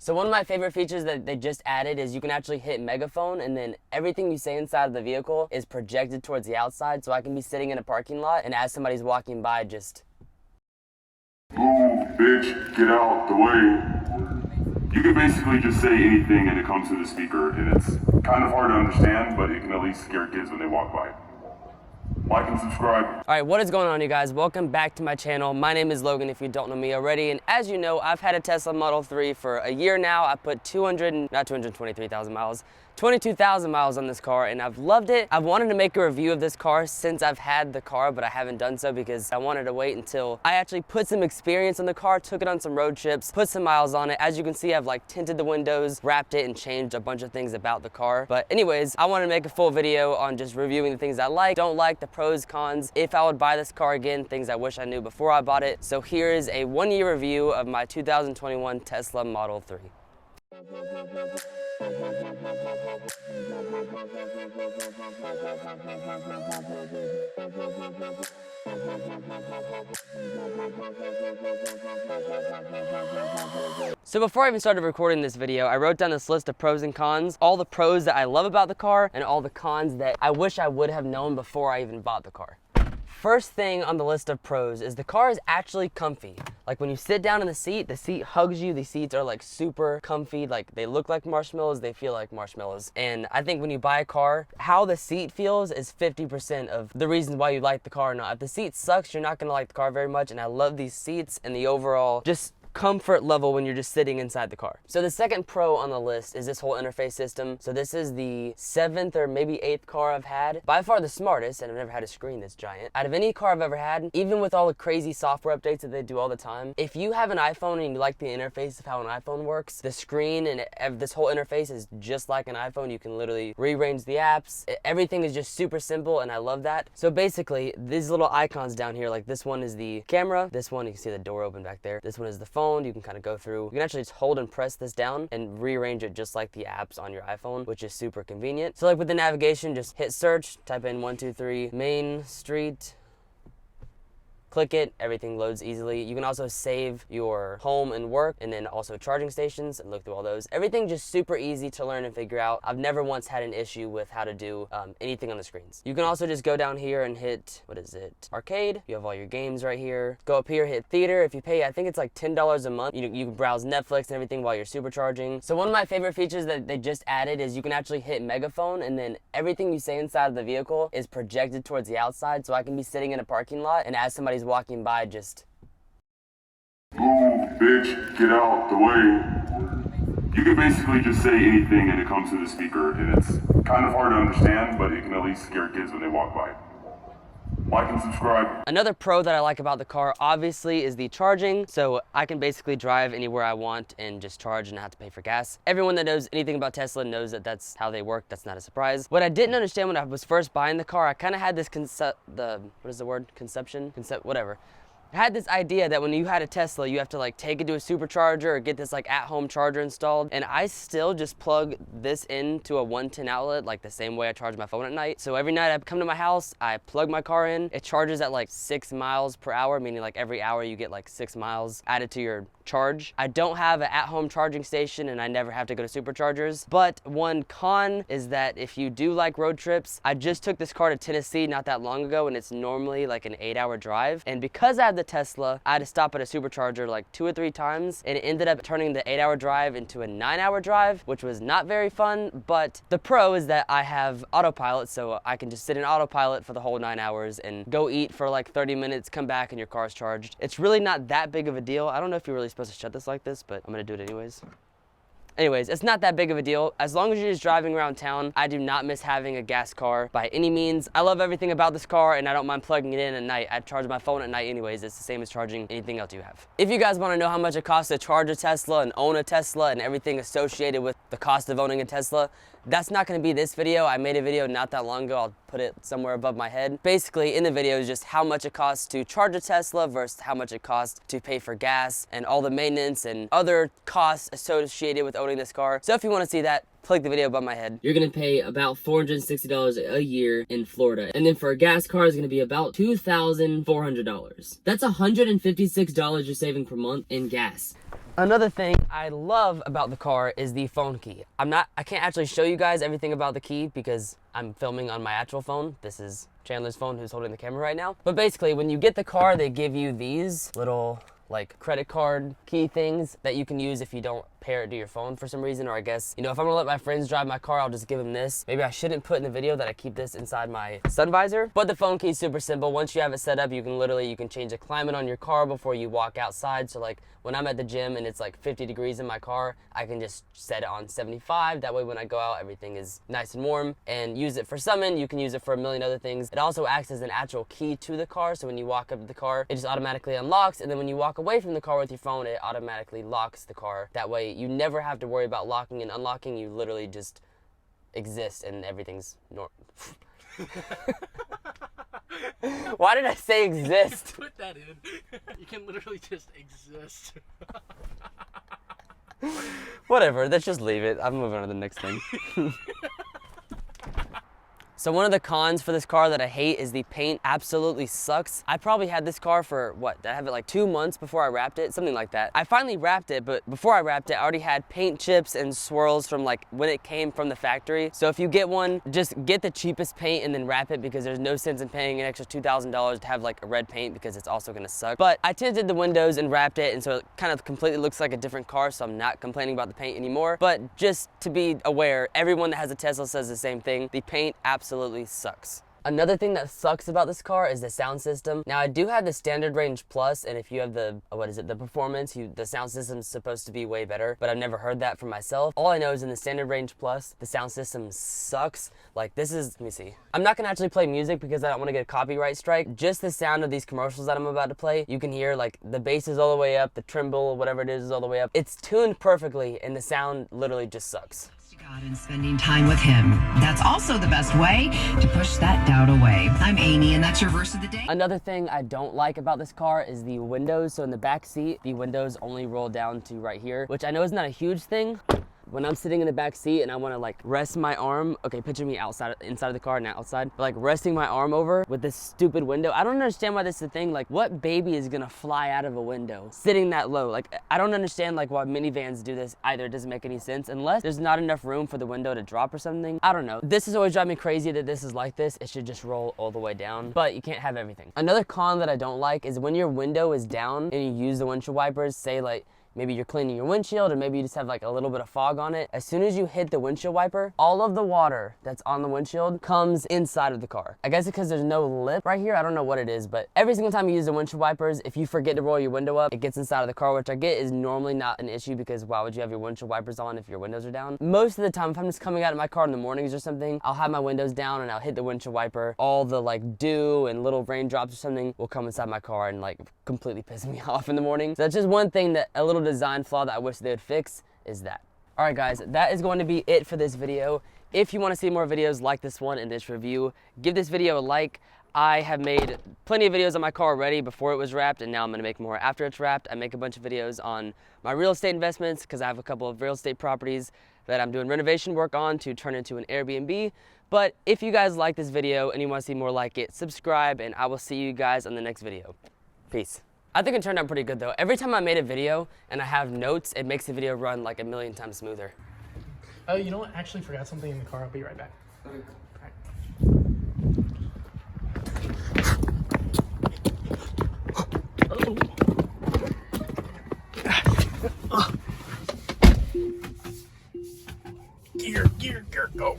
So one of my favorite features that they just added is you can actually hit megaphone, and then everything you say inside of the vehicle is projected towards the outside, so I can be sitting in a parking lot and as somebody's walking by, just "Move, bitch, get out the way." You can basically just say anything and it comes to the speaker, and it's kind of hard to understand, but it can at least scare kids when they walk by. Like and subscribe. All right, what is going on, you guys? Welcome back to my channel. My name is Logan, if you don't know me already. And as you know, I've had a Tesla Model 3 for a year now. I put 22,000 miles on this car, and I've loved it. I've wanted to make a review of this car since I've had the car, but I haven't done so because I wanted to wait until I actually put some experience on the car, took it on some road trips, put some miles on it. As you can see, I've like tinted the windows, wrapped it, and changed a bunch of things about the car. But anyways, I want to make a full video on just reviewing the things I like, don't like, the pros, cons, if I would buy this car again, things I wish I knew before I bought it. So here is a 1-year review of my 2021 Tesla Model 3. So before I even started recording this video, I wrote down this list of pros and cons, all the pros that I love about the car and all the cons that I wish I would have known before I even bought the car. First thing on the list of pros is the car is actually comfy. Like when you sit down in the seat hugs you. The seats are like super comfy. Like they look like marshmallows, they feel like marshmallows. And I think when you buy a car, how the seat feels is 50% of the reasons why you like the car or not. If the seat sucks, you're not gonna like the car very much. And I love these seats and the overall just comfort level when you're just sitting inside the car. So the second pro on the list is this whole interface system. So this is the 7th or maybe 8th car I've had. By far the smartest, and I've never had a screen this giant. Out of any car I've ever had, even with all the crazy software updates that they do all the time, if you have an iPhone and you like the interface of how an iPhone works, the screen and this whole interface is just like an iPhone. You can literally rearrange the apps. Everything is just super simple, and I love that. So basically, these little icons down here, like this one is the camera. This one, you can see the door open back there. This one is the phone. You can kind of go through. You can actually just hold and press this down and rearrange it just like the apps on your iPhone, which is super convenient. So like with the navigation, just hit search, type in 123 Main Street, click it, everything loads easily. You can also save your home and work, and then also charging stations, and look through all those. Everything just super easy to learn and figure out. I've never once had an issue with how to do anything on the screens. You can also just go down here and hit, what is it? Arcade. You have all your games right here. Go up here, hit theater. If you pay, I think it's like $10 a month, you can browse Netflix and everything while you're supercharging. So one of my favorite features that they just added is you can actually hit megaphone, and then everything you say inside of the vehicle is projected towards the outside, so I can be sitting in a parking lot and as somebody's walking by, just "Move, bitch, get out the way." You can basically just say anything and it comes to the speaker, and it's kind of hard to understand, but it can at least scare kids when they walk by. Like and subscribe. Another pro that I like about the car, obviously, is the charging. So I can basically drive anywhere I want and just charge and not have to pay for gas. Everyone that knows anything about Tesla knows that that's how they work. That's not a surprise. What I didn't understand when I was first buying the car, I kind of had this whatever. I had this idea that when you had a Tesla, you have to like take it to a supercharger or get this like at-home charger installed. And I still just plug this into a 110 outlet, like the same way I charge my phone at night. So every night I come to my house, I plug my car in. It charges at like 6 miles per hour, meaning like every hour you get like 6 miles added to your charge. I don't have an at-home charging station, and I never have to go to superchargers. But one con is that if you do like road trips, I just took this car to Tennessee not that long ago, and it's normally like an 8-hour drive. And because I have the Tesla, I had to stop at a supercharger like 2 or 3 times, and it ended up turning the 8-hour drive into a 9-hour drive, which was not very fun. But the pro is that I have autopilot, so I can just sit in autopilot for the whole 9 hours and go eat for like 30 minutes, come back, and your car's charged. It's really not that big of a deal. I don't know if you're really supposed to shut this like this, but I'm gonna do it anyways. Anyways, it's not that big of a deal. As long as you're just driving around town, I do not miss having a gas car by any means. I love everything about this car, and I don't mind plugging it in at night. I charge my phone at night anyways. It's the same as charging anything else you have. If you guys want to know how much it costs to charge a Tesla and own a Tesla and everything associated with the cost of owning a Tesla, that's not going to be this video. I made a video not that long ago. I'll put it somewhere above my head. Basically, in the video is just how much it costs to charge a Tesla versus how much it costs to pay for gas and all the maintenance and other costs associated with owning this car. So if you want to see that, click the video above my head, you're gonna pay about $460 a year in Florida. And then for a gas car, it's gonna be about $2,400. That's $156 you're saving per month in gas. Another thing I love about the car is the phone key. I can't actually show you guys everything about the key because I'm filming on my actual phone. This is Chandler's phone who's holding the camera right now. But basically, when you get the car, they give you these little like credit card key things that you can use if you don't pair it to your phone for some reason. Or I guess, you know, if I'm gonna let my friends drive my car, I'll just give them this. Maybe I shouldn't put in the video that I keep this inside my sun visor. But the phone key is super simple. Once you have it set up, you can change the climate on your car before you walk outside. So like when I'm at the gym and it's like 50 degrees in my car, I can just set it on 75. That way when I go out, everything is nice and warm. And use it for summon. You can use it for a million other things. It also acts as an actual key to the car. So when you walk up to the car, it just automatically unlocks. And then when you walk away from the car with your phone, it automatically locks the car. That way you never have to worry about locking and unlocking. You literally just exist and everything's normal. Why did I say exist? Put that in. You can literally just exist. Whatever, let's just leave it. I'm moving on to the next thing. So one of the cons for this car that I hate is the paint absolutely sucks. I probably had this car for, what, did I have it like 2 months before I wrapped it? Something like that. I finally wrapped it, but before I wrapped it, I already had paint chips and swirls from like when it came from the factory. So if you get one, just get the cheapest paint and then wrap it because there's no sense in paying an extra $2,000 to have like a red paint because it's also gonna suck. But I tinted the windows and wrapped it, and so it kind of completely looks like a different car, so I'm not complaining about the paint anymore. But just to be aware, everyone that has a Tesla says the same thing. The paint absolutely sucks. Another thing that sucks about this car is the sound system. Now I do have the standard range plus, and if you have the, the performance, the sound system's supposed to be way better, but I've never heard that for myself. All I know is in the standard range plus, the sound system sucks. Like this is, let me see. I'm not gonna actually play music because I don't wanna get a copyright strike. Just the sound of these commercials that I'm about to play, you can hear like the bass is all the way up, the tremble, whatever it is all the way up. It's tuned perfectly and the sound literally just sucks. And spending time with him. That's also the best way to push that doubt away. I'm Amy, and that's your verse of the day. Another thing I don't like about this car is the windows. So in the back seat, the windows only roll down to right here, which I know is not a huge thing. When I'm sitting in the back seat and I want to like rest my arm, okay, picture me inside of the car, not outside, but like resting my arm over with this stupid window. I don't understand why this is a thing. Like what baby is gonna fly out of a window sitting that low? Like I don't understand like why minivans do this either. It doesn't make any sense unless there's not enough room for the window to drop or something. I don't know. This has always driven me crazy that this is like this. It should just roll all the way down, but you can't have everything. Another con that I don't like is when your window is down and you use the windshield wipers, say like maybe you're cleaning your windshield or maybe you just have like a little bit of fog on it. As soon as you hit the windshield wiper, all of the water that's on the windshield comes inside of the car. I guess because there's no lip right here, I don't know what it is, but every single time you use the windshield wipers, if you forget to roll your window up, it gets inside of the car, which I get is normally not an issue because why would you have your windshield wipers on if your windows are down? Most of the time, if I'm just coming out of my car in the mornings or something, I'll have my windows down and I'll hit the windshield wiper. All the like dew and little raindrops or something will come inside my car and like completely piss me off in the morning. So that's just one thing, that a little design flaw that I wish they would fix is that. All right guys, that is going to be it for this video. If you want to see more videos like this one and this review, give this video a like. I have made plenty of videos on my car already before it was wrapped, and now I'm going to make more after it's wrapped. I make a bunch of videos on my real estate investments because I have a couple of real estate properties that I'm doing renovation work on to turn into an Airbnb. But if you guys like this video and you want to see more like it, subscribe, and I will see you guys on the next video. Peace. I think it turned out pretty good though. Every time I made a video and I have notes, it makes the video run like a million times smoother. Oh, you know what? I actually forgot something in the car. I'll be right back. Okay. All right. Gear, go.